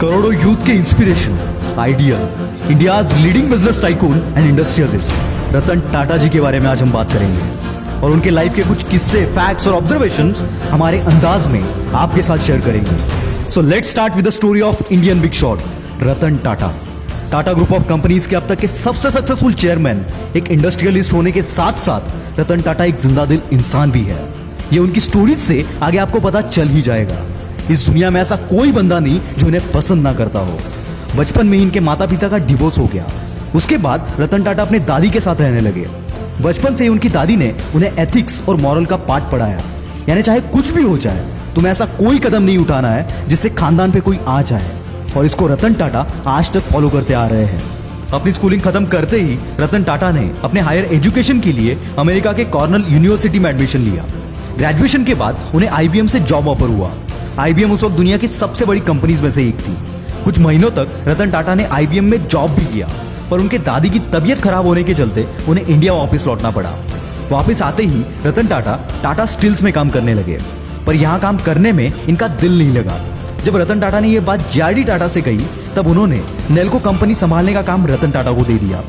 करोड़ों यूथ के inspiration, ideal, India's leading business tycoon and industrialist Ratan Tata ji के बारे में आज हम बात करेंगे और उनके लाइफ के कुछ किस्से, फैक्ट्स और ऑब्जर्वेशंस हमारे अंदाज में आपके साथ शेयर करेंगे। So let's start with the story of Indian big shot Ratan Tata. Tata group of companies के अब तक के सबसे सक्सेसफुल चेयरमैन, एक इंडस्ट्रियलिस्ट होने के साथ साथ रतन टाटा एक जिंदा दिल इंसान भी है। ये उनकी स्टोरीज से आगे आपको पता चल ही जाएगा। इस दुनिया में ऐसा कोई बंदा नहीं जो इन्हें पसंद ना करता हो। बचपन में ही इनके माता पिता का डिवोर्स हो गया। उसके बाद रतन टाटा अपने दादी के साथ रहने लगे। बचपन से ही उनकी दादी ने उन्हें एथिक्स और मॉरल का पाठ पढ़ाया, यानी चाहे कुछ भी हो जाए तुम्हें ऐसा कोई कदम नहीं उठाना है जिससे खानदान पे कोई आ जाए। और इसको रतन टाटा आज तक फॉलो करते आ रहे हैं। अपनी स्कूलिंग खत्म करते ही रतन टाटा ने अपने हायर एजुकेशन के लिए अमेरिका के कॉर्नेल यूनिवर्सिटी में एडमिशन लिया। ग्रेजुएशन के बाद उन्हें आईबीएम से जॉब ऑफर हुआ। आईबीएम उस वक्त दुनिया की सबसे बड़ी कंपनीज में से एक थी। कुछ महीनों तक रतन टाटा ने आईबीएम में जॉब भी किया, पर उनके दादी की तबीयत खराब होने के चलते उन्हें इंडिया वापस लौटना पड़ा। वापस आते ही रतन टाटा टाटा स्टील्स में काम करने लगे, पर यहाँ काम करने में इनका दिल नहीं लगा। जब रतन टाटा ने यह बात जेआरडी टाटा से कही, तब उन्होंने नेल्को कंपनी संभालने का काम रतन टाटा को दे दिया।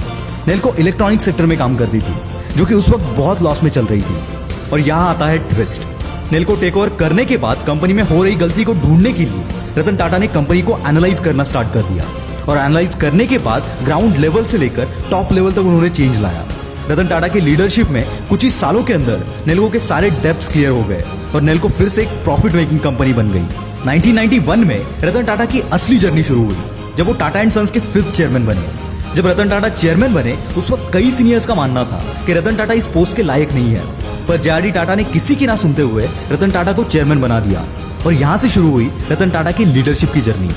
नेल्को इलेक्ट्रॉनिक सेक्टर में काम करती थी, जो कि उस वक्त बहुत लॉस में चल रही थी। और यहाँ आता है ट्विस्ट। नेल्को टेक ओवर करने के बाद कंपनी में हो रही गलती को ढूंढने के लिए रतन टाटा ने कंपनी को एनालाइज करना स्टार्ट कर दिया। और एनालाइज करने के बाद ग्राउंड लेवल से लेकर टॉप लेवल तक उन्होंने चेंज लाया। रतन टाटा के लीडरशिप में कुछ ही सालों के अंदर नेल्को के सारे डेब्ट्स क्लियर हो गए और नेल्को फिर से एक प्रॉफिट मेकिंग कंपनी बन गई। 1991 में रतन टाटा की असली जर्नी शुरू हुई, जब वो टाटा एंड सन्स के 5th चेयरमैन बने। जब रतन टाटा चेयरमैन बने, उस वक्त कई सीनियर्स का मानना था कि रतन टाटा इस पोस्ट के लायक नहीं है, पर जेआरडी टाटा ने किसी की ना सुनते हुए रतन टाटा को चेयरमैन बना दिया। और यहां से शुरू हुई रतन टाटा की लीडरशिप की जर्नी।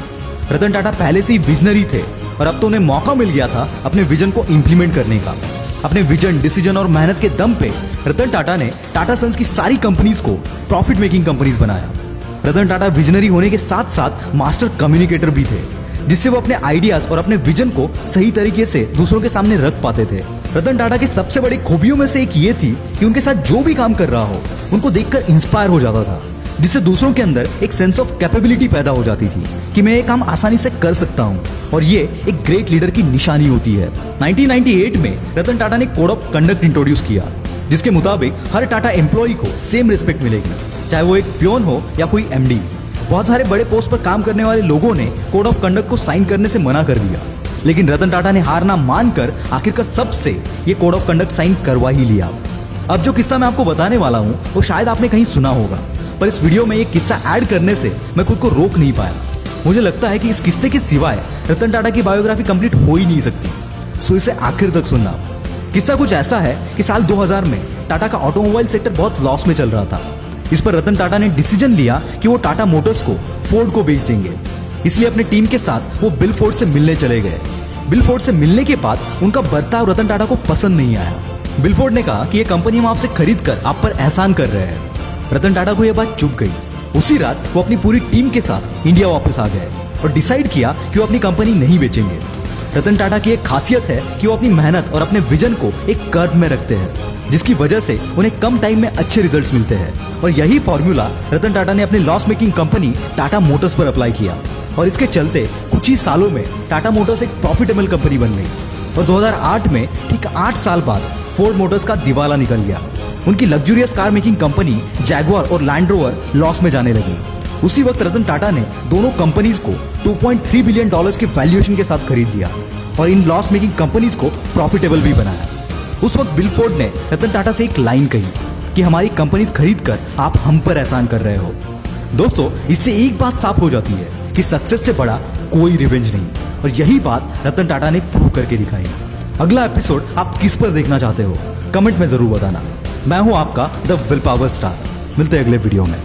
रतन टाटा पहले से ही विजनरी थे और अब तो उन्हें मौका मिल गया था अपने विजन को इंप्लीमेंट करने का। अपने विजन, डिसीजन और मेहनत के दम पे रतन टाटा ने टाटा सन्स की सारी कंपनीज को प्रॉफिट मेकिंग कंपनीज बनाया। रतन टाटा विजनरी होने के साथ साथ मास्टर कम्युनिकेटर भी थे, जिससे वो अपने आइडियाज और अपने विजन को सही तरीके से दूसरों के सामने रख पाते थे। रतन टाटा की सबसे बड़ी खूबियों में से एक ये थी कि उनके साथ जो भी काम कर रहा हो उनको देखकर इंस्पायर हो जाता था, जिससे दूसरों के अंदर एक सेंस ऑफ कैपेबिलिटी पैदा हो जाती थी कि मैं ये काम आसानी से कर सकता हूँ। और ये एक ग्रेट लीडर की निशानी होती है। 1998 में रतन टाटा ने कोड ऑफ कंडक्ट इंट्रोड्यूस किया, जिसके मुताबिक हर टाटा एम्प्लॉय को सेम रिस्पेक्ट मिलेगी, चाहे वो एक पियोन हो या कोई एमडी। बहुत सारे बड़े पोस्ट पर काम करने वाले लोगों ने कोड ऑफ कंडक्ट को साइन करने से मना कर दिया, लेकिन रतन टाटा ने हार ना मानकर आखिरकार सबसे ये कोड ऑफ कंडक्ट साइन करवा ही लिया। अब जो किस्सा मैं आपको बताने वाला हूं वो शायद आपने कहीं सुना होगा, पर इस वीडियो में ये किस्सा ऐड करने से मैं खुद को रोक नहीं पाया। मुझे लगता है कि इस किस्से के सिवाय रतन टाटा की बायोग्राफी कंप्लीट हो ही नहीं सकती, सो इसे आखिर तक सुनना। किस्सा कुछ ऐसा है कि साल 2000 में टाटा का ऑटोमोबाइल सेक्टर बहुत लॉस में चल रहा था। इस पर रतन टाटा ने डिसीजन लिया कि वो टाटा मोटर्स को फोर्ड को बेच देंगे। इसलिए अपने टीम के साथ वो बिल फोर्ड से मिलने चले गए। बिल फोर्ड से मिलने के बाद उनका बर्ताव रतन टाटा को पसंद नहीं आया। बिल फोर्ड ने कहा कि ये कंपनी हम आपसे खरीद कर आप पर एहसान कर रहे हैं। रतन टाटा को यह बात चुभ गई। उसी रात वो अपनी पूरी टीम के साथ इंडिया वापस आ गए और डिसाइड किया कि वो अपनी कंपनी नहीं बेचेंगे। रतन टाटा की एक खासियत है कि वो अपनी मेहनत और अपने विजन को एक कर्व में रखते हैं, जिसकी वजह से उन्हें कम टाइम में अच्छे रिजल्ट्स मिलते हैं। और यही फॉर्मूला रतन टाटा ने अपनी loss making company Tata Motors पर अप्लाई किया और इसके चलते कुछ ही सालों में टाटा मोटर्स एक प्रॉफिटेबल कंपनी बन गई। और 2008 में ठीक 8 साल बाद फोर्ड मोटर्स का दिवाला निकल गया। उनकी luxurious car making company Jaguar और लैंड रोवर लॉस में जाने लगी। उसी वक्त रतन टाटा ने दोनों कंपनीज को $2.3 बिलियन के वैल्यूएशन के साथ खरीद लिया और इन लॉस मेकिंग कंपनीज को प्रॉफिटेबल भी बनाया। उस वक्त बिल फोर्ड ने रतन टाटा से एक लाइन कही कि हमारी कंपनीज खरीद कर आप हम पर एहसान कर रहे हो। दोस्तों, इससे एक बात साफ हो जाती है कि सक्सेस से बड़ा कोई रिवेंज नहीं, और यही बात रतन टाटा ने प्रूव करके दिखाई। अगला एपिसोड आप किस पर देखना चाहते हो कमेंट में जरूर बताना। मैं हूं आपका द विल पावर स्टार। मिलते हैं अगले वीडियो में।